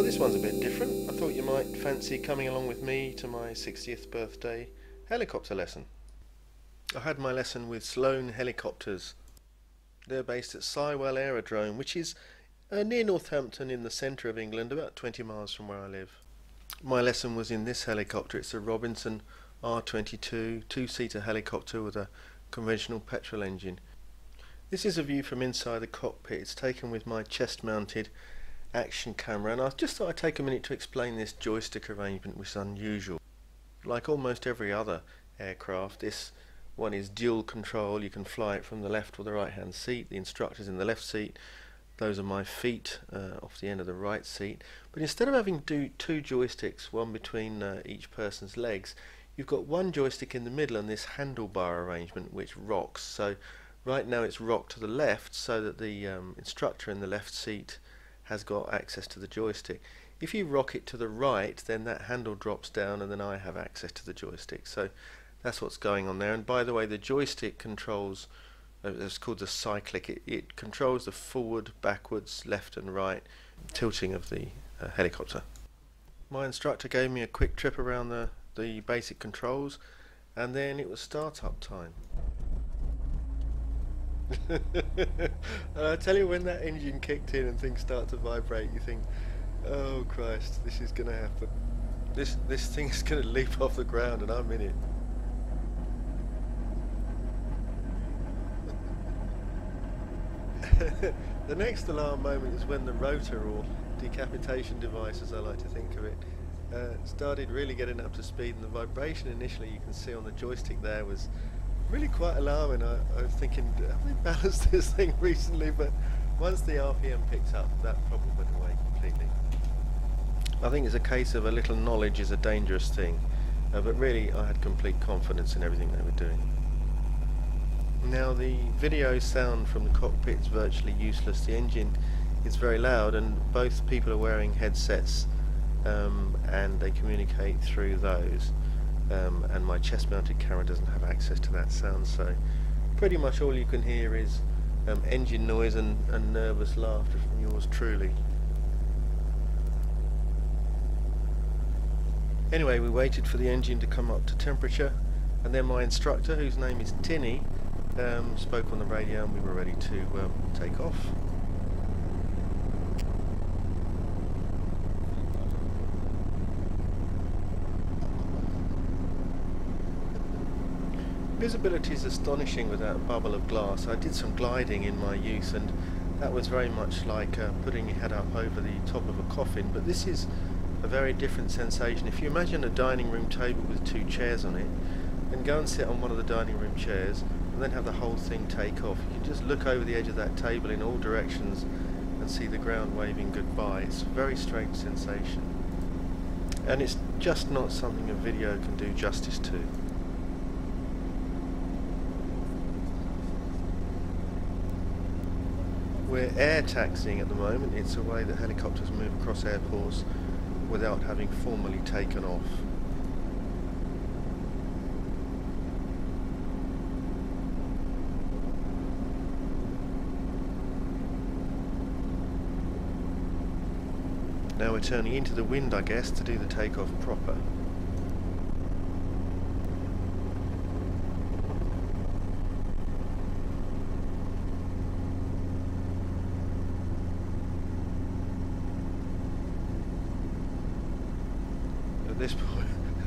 This one's a bit different. I thought you might fancy coming along with me to my 60th birthday helicopter lesson. I had my lesson with Sloane Helicopters. They're based at Sywell aerodrome, which is near Northampton in the centre of England, about 20 miles from where I live. My lesson was in this helicopter. It's a Robinson R22 two-seater helicopter with a conventional petrol engine. This is a view from inside the cockpit. It's taken with my chest-mounted action camera, and I just thought I'd take a minute to explain this joystick arrangement, which is unusual. Like almost every other aircraft, this one is dual control. You can fly it from the left or the right hand seat. The instructor's in the left seat. Those are my feet off the end of the right seat. But instead of having two joysticks, one between each person's legs, you've got one joystick in the middle and this handlebar arrangement which rocks. So right now it's rocked to the left so that the instructor in the left seat has got access to the joystick. If you rock it to the right, then that handle drops down and then I have access to the joystick. So that's what's going on there. And by the way, the joystick controls, it's called the cyclic, it controls the forward, backwards, left and right tilting of the helicopter. My instructor gave me a quick trip around the basic controls, and then it was start-up time. And I tell you, when that engine kicked in and things start to vibrate, you think, oh Christ, this is going to happen. This thing is going to leap off the ground and I'm in it. The next alarm moment is when the rotor, or decapitation device as I like to think of it, started really getting up to speed, and the vibration initially you can see on the joystick there was really quite alarming. I was thinking, have they balanced this thing recently? But once the RPM picked up, that problem went away completely. I think it's a case of a little knowledge is a dangerous thing, but really I had complete confidence in everything they were doing. Now the video sound from the cockpit is virtually useless. The engine is very loud and both people are wearing headsets and they communicate through those. And my chest-mounted camera doesn't have access to that sound, so pretty much all you can hear is engine noise and nervous laughter from yours truly. Anyway, we waited for the engine to come up to temperature, and then my instructor, whose name is Tinny, spoke on the radio and we were ready to take off. Visibility is astonishing without a bubble of glass. I did some gliding in my youth and that was very much like putting your head up over the top of a coffin, but this is a very different sensation. If you imagine a dining room table with two chairs on it, and go and sit on one of the dining room chairs and then have the whole thing take off, you can just look over the edge of that table in all directions and see the ground waving goodbye. It's a very strange sensation, and it's just not something a video can do justice to. We're air taxiing at the moment. It's a way that helicopters move across airports without having formally taken off. Now we're turning into the wind, I guess, to do the takeoff proper.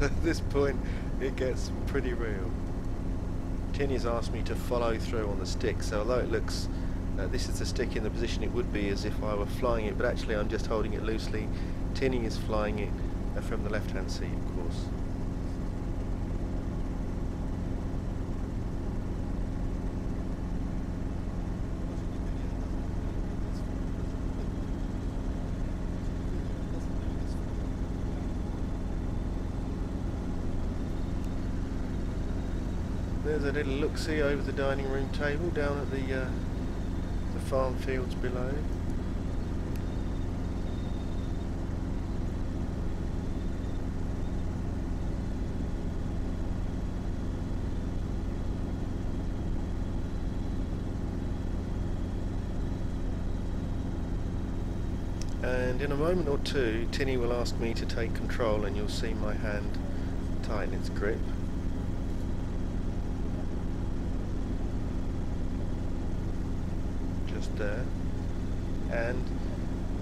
At this point it gets pretty real. Tinny's asked me to follow through on the stick, so although it looks this is the stick in the position it would be as if I were flying it, but actually I'm just holding it loosely. Tinny is flying it from the left hand seat, of course. There's a little look-see over the dining room table down at the farm fields below. and in a moment or two Tinny will ask me to take control, and you'll see my hand tighten its grip. Just there. And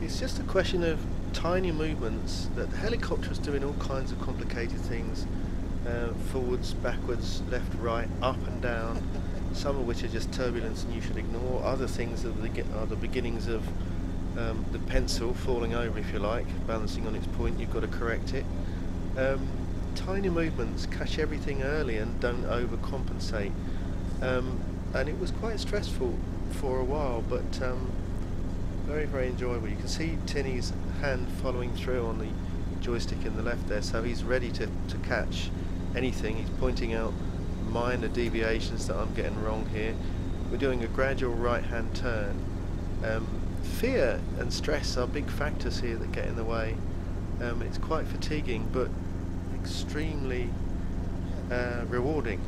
it's just a question of tiny movements that the helicopter is doing all kinds of complicated things, forwards, backwards, left, right, up and down, some of which are just turbulence and you should ignore, other things are the beginnings of the pencil falling over, if you like, balancing on its point. You've got to correct it. Tiny movements, catch everything early and don't overcompensate, and it was quite stressful for a while, but very, very enjoyable. You can see Tinny's hand following through on the joystick in the left there, so he's ready to catch anything. He's pointing out minor deviations that I'm getting wrong here. We're doing a gradual right hand turn. Fear and stress are big factors here that get in the way. It's quite fatiguing but extremely rewarding.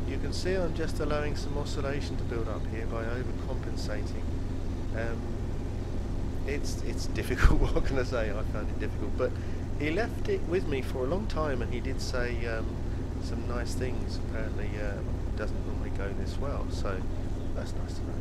You can see I'm just allowing some oscillation to build up here by overcompensating. It's difficult, what can I say? I found it difficult, but he left it with me for a long time, and he did say some nice things. Apparently it doesn't normally go this well, so that's nice to know.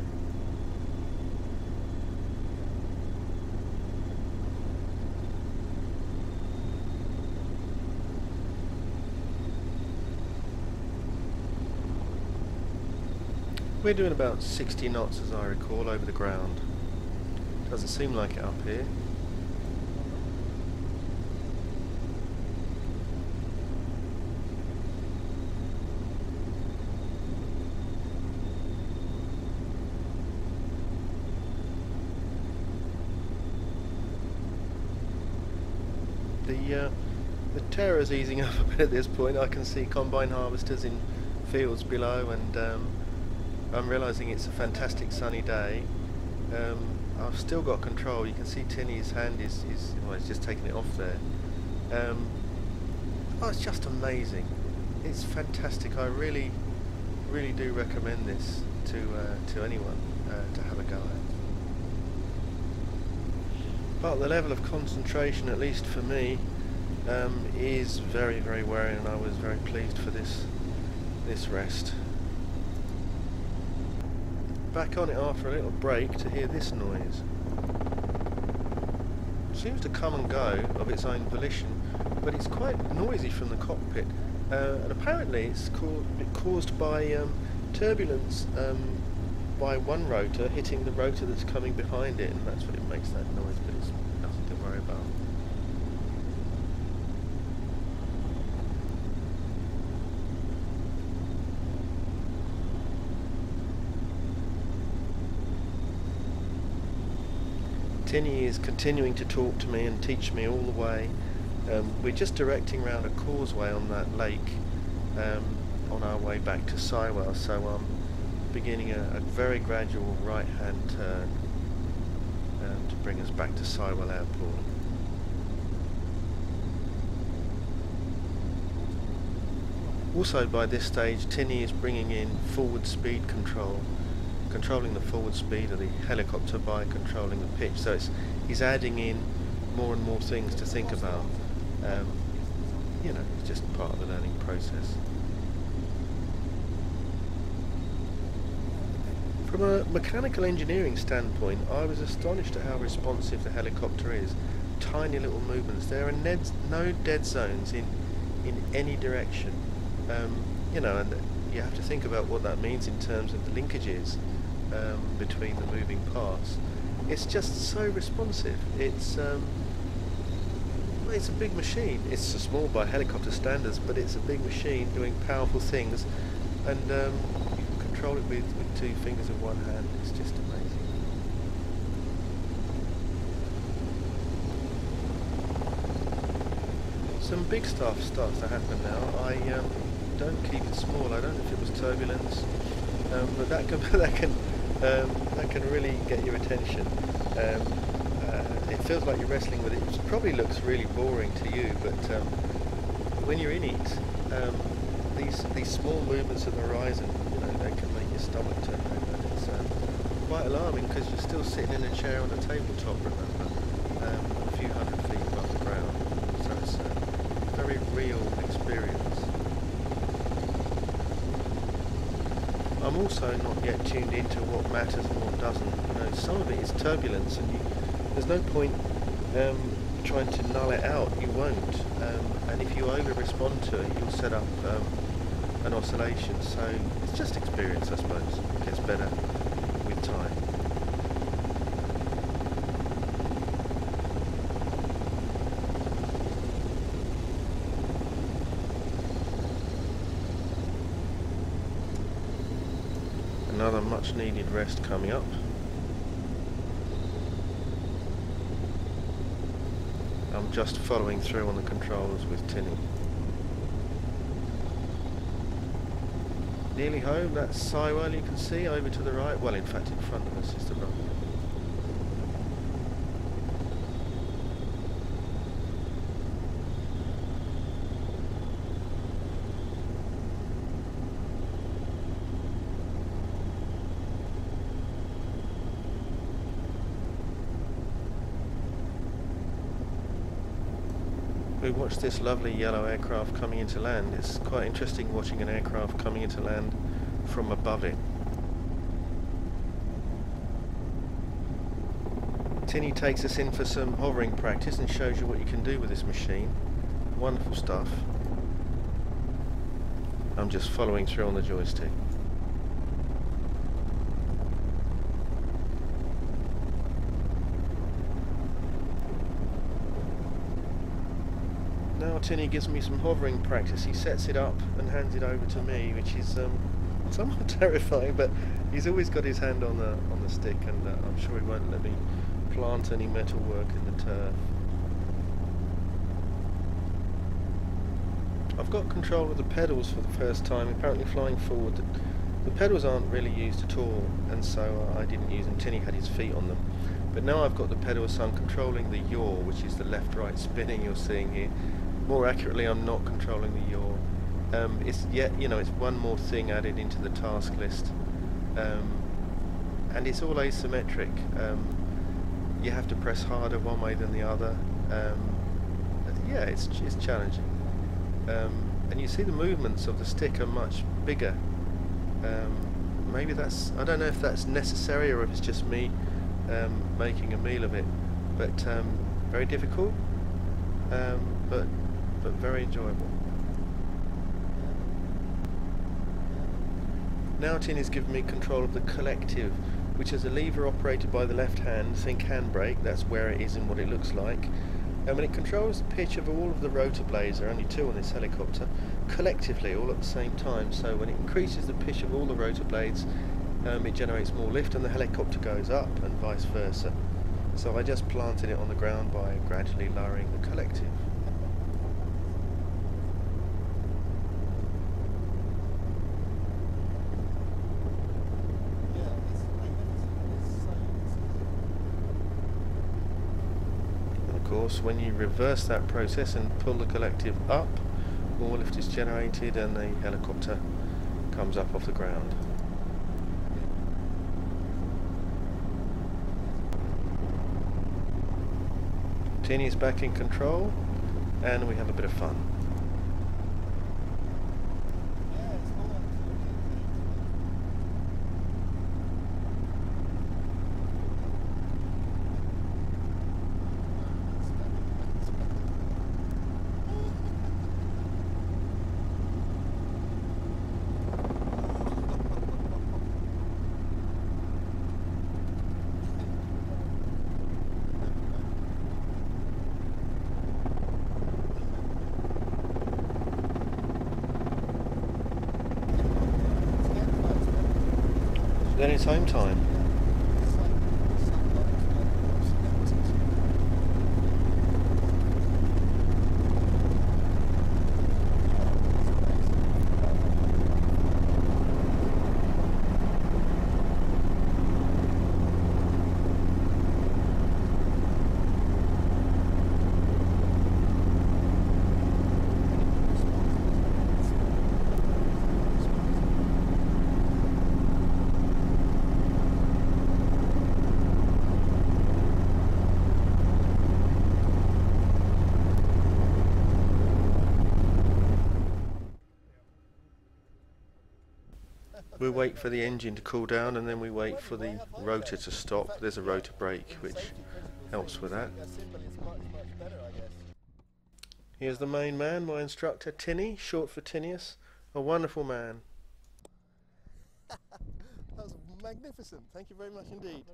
We're doing about 60 knots as I recall over the ground. Doesn't seem like it up here. The terror's easing up a bit at this point. I can see combine harvesters in fields below, and I'm realising it's a fantastic sunny day. I've still got control. You can see Tinny's hand is well, he's just taking it off there. Oh, it's just amazing. It's fantastic. I really do recommend this to anyone to have a go at. But the level of concentration, at least for me, is very, very wearing, and I was very pleased for this rest. Back on it after a little break to hear this noise. Seems to come and go of its own volition, but it's quite noisy from the cockpit, and apparently it's caused by turbulence by one rotor hitting the rotor that's coming behind it, and that's what it makes that noise, but it's nothing to worry about. Tinny is continuing to talk to me and teach me all the way. We're just directing round a causeway on that lake on our way back to Sywell, so I'm beginning a very gradual right hand turn to bring us back to Sywell Airport. Also by this stage Tinny is bringing in forward speed control, controlling the forward speed of the helicopter by controlling the pitch, so he's adding in more and more things to think about. You know, it's just part of the learning process. From a mechanical engineering standpoint, I was astonished at how responsive the helicopter is. Tiny little movements. There are no dead zones in any direction. You know, and you have to think about what that means in terms of the linkages between the moving parts. It's just so responsive. It's it's a big machine. It's small by helicopter standards, but it's a big machine doing powerful things, and you can control it with 2 fingers and 1 hand. It's just amazing. Some big stuff starts to happen now. I don't keep it small. I don't know if it was Turbulence, but that can really get your attention. It feels like you're wrestling with it. It probably looks really boring to you, but when you're in it, these small movements of the horizon, they can make your stomach turn over. It's quite alarming because you're still sitting in a chair on a tabletop, remember, a few hundred feet above the ground. So it's a very real experience. I'm also not yet tuned into what matters and what doesn't. Some of it is turbulence, and there's no point trying to null it out. You won't, and if you over-respond to it, you'll set up an oscillation. So it's just experience, I suppose. It gets better with time. Another much needed rest coming up. I'm just following through on the controls with Tinny. Nearly home. That's Sywell, you can see over to the right. Well, in fact, in front of us is the runway. We watched this lovely yellow aircraft coming into land. It's quite interesting watching an aircraft coming into land from above it. Tinny takes us in for some hovering practice and shows you what you can do with this machine. Wonderful stuff. I'm just following through on the joystick. Now Tinny gives me some hovering practice. He sets it up and hands it over to me, which is somewhat terrifying, but he's always got his hand on the stick, and I'm sure he won't let me plant any metal work in the turf. I've got control of the pedals for the first time, apparently flying forward. The pedals aren't really used at all, and so I didn't use them. Tinny had his feet on them. But now I've got the pedals, so I'm controlling the yaw, which is the left-right spinning you're seeing here. More accurately, I'm not controlling the yaw. It's one more thing added into the task list, and it's all asymmetric. You have to press harder one way than the other. Yeah, it's challenging. And you see the movements of the stick are much bigger. Maybe I don't know if that's necessary or if it's just me making a meal of it, but very difficult, but very enjoyable. Now Tinny's given me control of the collective, which is a lever operated by the left hand. Think handbrake, that's where it is and what it looks like. And when it controls the pitch of all of the rotor blades, there are only 2 on this helicopter, collectively all at the same time. So when it increases the pitch of all the rotor blades, it generates more lift and the helicopter goes up, and vice versa. So I just planted it on the ground by gradually lowering the collective. And of course, when you reverse that process and pull the collective up, more lift is generated and the helicopter comes up off the ground. Tinny's back in control, and we have a bit of fun. then it's home time. We wait for the engine to cool down, and then we wait for the rotor to stop. There's a rotor brake which helps with that. Here's the main man, my instructor, Tinny, short for Tinius. A wonderful man. That was magnificent. Thank you very much indeed.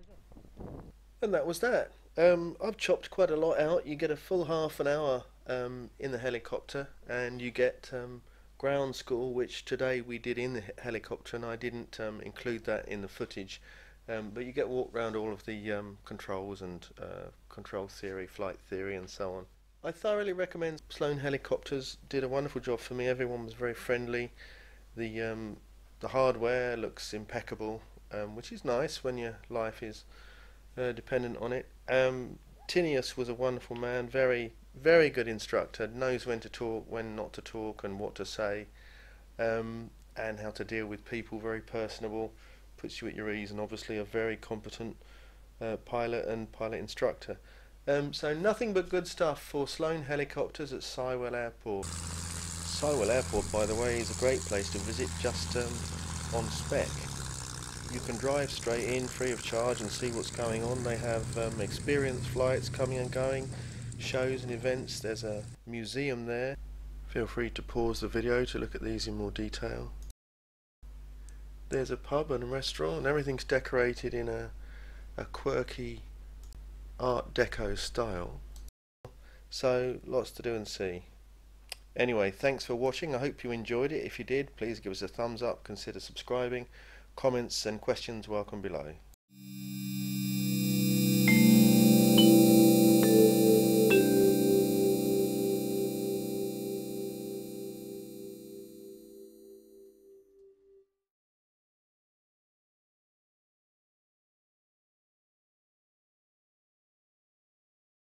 And that was that. I've chopped quite a lot out. You get a full half an hour in the helicopter, and you get ground school, which today we did in the helicopter, and I didn't include that in the footage, but you get walk around all of the controls and control theory, flight theory, and so on. I thoroughly recommend Sloane Helicopters. Did a wonderful job for me. Everyone was very friendly. The hardware looks impeccable, which is nice when your life is dependent on it. Tinius was a wonderful man, very good instructor, knows when to talk, when not to talk, and what to say, and how to deal with people, very personable, puts you at your ease, and obviously a very competent pilot and pilot instructor. So nothing but good stuff for Sloane Helicopters at Sywell Airport. Sywell Airport, by the way, is a great place to visit, just on spec. You can drive straight in free of charge and see what's going on. They have experienced flights coming and going, shows and events. There's a museum there. Feel free to pause the video to look at these in more detail. There's a pub and a restaurant, and everything's decorated in a quirky Art Deco style. So lots to do and see. Anyway, thanks for watching. I hope you enjoyed it. If you did, please give us a thumbs up, consider subscribing. Comments and questions welcome below.